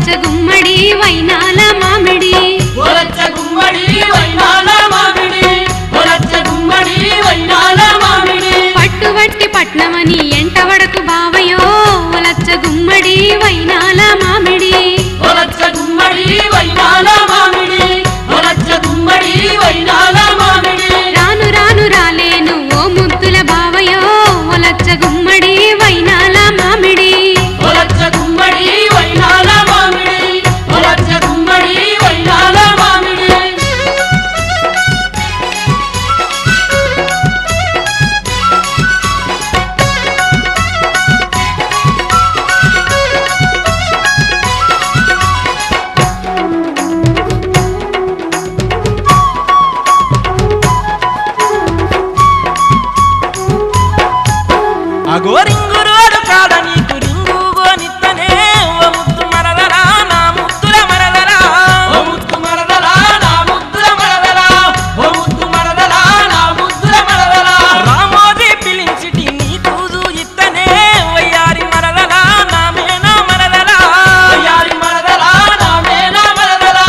ఒలచ్చ గుమ్మడి వైనాల మామిడి ఒలచ్చ గుమ్మడి వైనాల మామిడి ఒలచ్చ గుమ్మడి వైనాల మామిడి పట్టుబట్టి పట్నమని ఎంటవడకు బావయో ఒలచ్చ గుమ్మడి వైనాల మామిడి ఒలచ్చ గుమ్మడి వైనాల మామిడి ఒలచ్చ గుమ్మడి వైనాల మామిడి రాను రాను రాలేను ఓ ముద్దుల బావయో ఒలచ్చ గుమ్మడి వైనాల మామిడి ఒలచ్చ గుమ్మడి వైనాల మామిడి ఒలచ్చ గుమ్మడి వైనాల మామిడి అగో రింగు రోడ్డు కాడ నీకు రింగు గోనిత్తనే ఓ ముద్దు మరదలా నా ముద్దుల మరదలా ఓ ముద్దు మరదలా నా ముద్దుల మరదలా ఓ ముద్దు మరదలా నా ముద్దుల మరదలా రామోజీ పిలించిటి నీ తూజు ఇత్తనే వయ్యారి మరదలా నా మేనా మరదలా ఒయ్యారి మరదలా నా మేనా మరదలా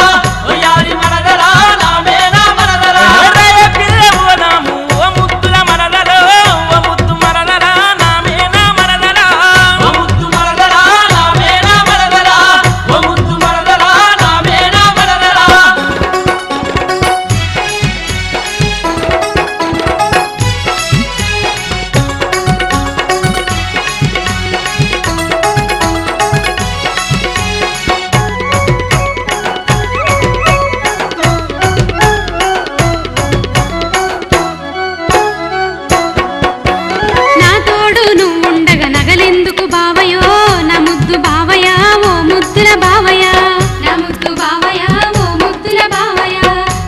ఒయ్యారి మరదలా నా మేనా మరదలా రాయ పిల్ల ఓనాము ఓ ముద్దుల మరదలో ఓ ముద్దు మరదలా నా మేనా మరదలా ఓ ముద్దు మరదలా నా మేనా మరదలా ఓ ముద్దు మరదలా నా మేనా మరదలా నా తోడు నువ్వుండగా నగలెందుకు బావయో నా ముద్దు బావయా ఓ ముద్దుల బావయా నా ముద్దు బావయా ఓ ముద్దుల బావయా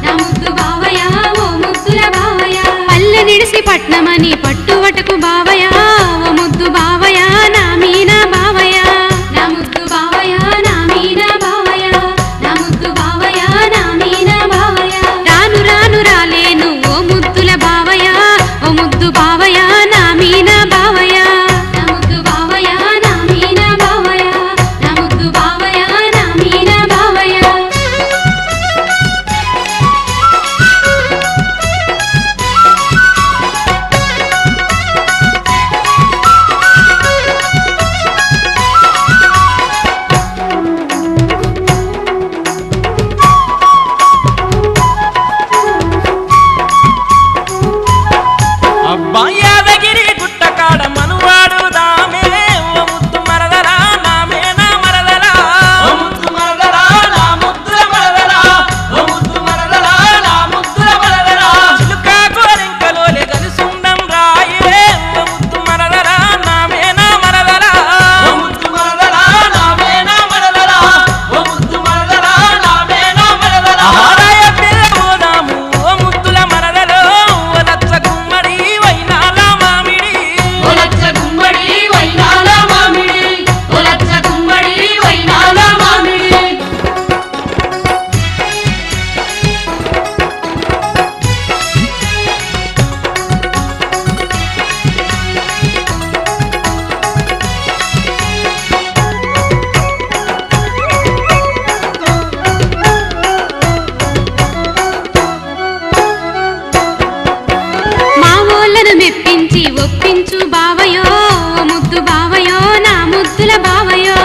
నా ముద్దు బావయా ఓ ముద్దుల బావయా పల్లె నిడిసి పట్నమని పట్టువటకు బావయా ఓ ముద్దు బావయా నా మీనా బావయా నా ముద్దు బావయా నా మీనా బావయా నా ముద్దు బావయా నా మీనా బావయా రాను రాను రాలేను ఓ ముద్దుల బావయా ఓ ముద్దు బావయా నా మీనా బావయా నా ముద్దు బావయా నా మీనా బావయా నా ముద్దు బావయా నా మీనా బావయా అబ్బా యాదగిరి గుట్ట కాడ మనువాడు దామే ఓ ముద్దు మరదలా నా మేనా మరదలా ఓ ముద్దు మరదలా నా ముద్దుల మరదలా ఓ ముద్దు మరదలా నా ముద్దుల మరదలా చిలుకా గోరింకలోలే గలుసుండం రాయే ఓ ముద్దు మరదలా నా మేనా మరదలా ఓ ముద్దు మరదలా నా మేనా మరదలా ఓ ముద్దు మరదలా నా మేనా మరదలా ఆరాయ పిల్ల ఓదాము ఓ ముద్దుల మరదలో ఒలచ్చ గుమ్మడి వైనాల మామిడి ఒలచ్చ గుమ్మడి వైనాల మామిడి ఒలచ్చ గుమ్మడి వైనాల మామిడి మా ఊళ్ళను మెప్పించి ఒప్పించు బావయో ఓ ముద్దు బావయో నా ముద్దుల బావయో